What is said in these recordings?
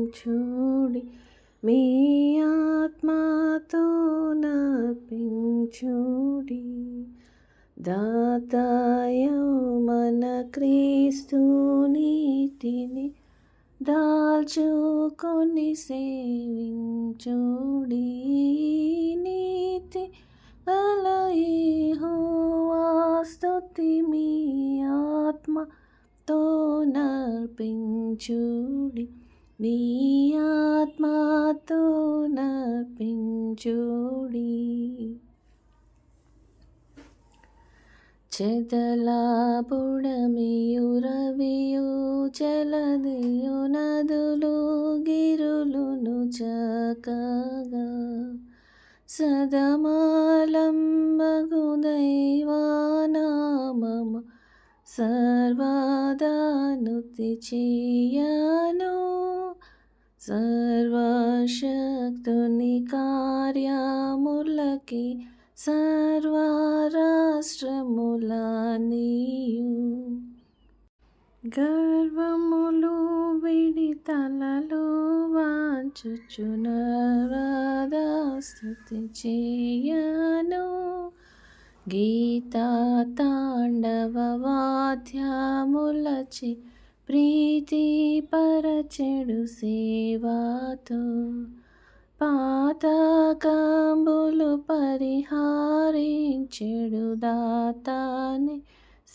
నర్పించుడి, మీ ఆత్మతో నర్పించుడి. దాతాయౌ మన క్రీస్తు నీతిని దాల్చుకొని సేవించుడి. నీతి గల యెహోవా స్తుతి మీ ఆత్మతో నర్పించుడి, మీ ఆత్మతో నర్పించుడి. చెదలా బుడమియు రవియు జలదియు నదులు గిరులును చక్కగా సదమాలంబగు దైవనామము సర్వదానుతి చేయను. సర్వశక్తుని కార్యములకి సర్వరాష్ట్రములనియు గర్వములు విడి తలలో వాంచుచు నర్మదా స్తుతి చేయను. గీతా తాండవ వాద్యములచే ప్రీతి పరచెడు సేవతో పాతకంబులు పరిహారించెడు దాతాని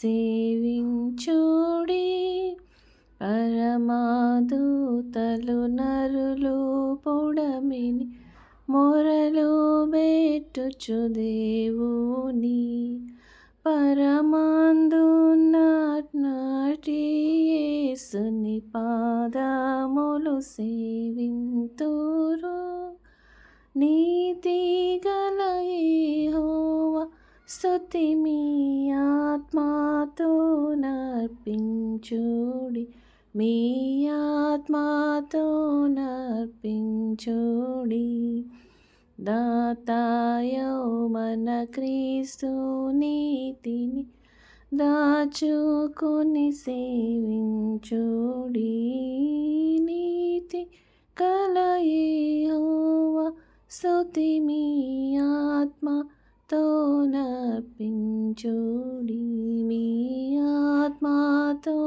సేవించుడి. పరమాదూతలు నరులు పొడమిని మొరలు బెట్టుచు దేవుని పరమాందున్నటి యేసుని పాదములు సేవింతురు. నీతి గల యెహోవా స్తుతి మీ ఆత్మతో నర్పించుడి, మీ ఆత్మతో నర్పించుడి. దాతాయౌ మన క్రీస్తు నీతిని దాచుకొని సేవించుడి. నీతి గల యెహోవా స్తుతి మీ ఆత్మతో నర్పించుడి, మీ ఆత్మతో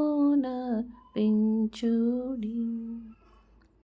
నర్పించుడి.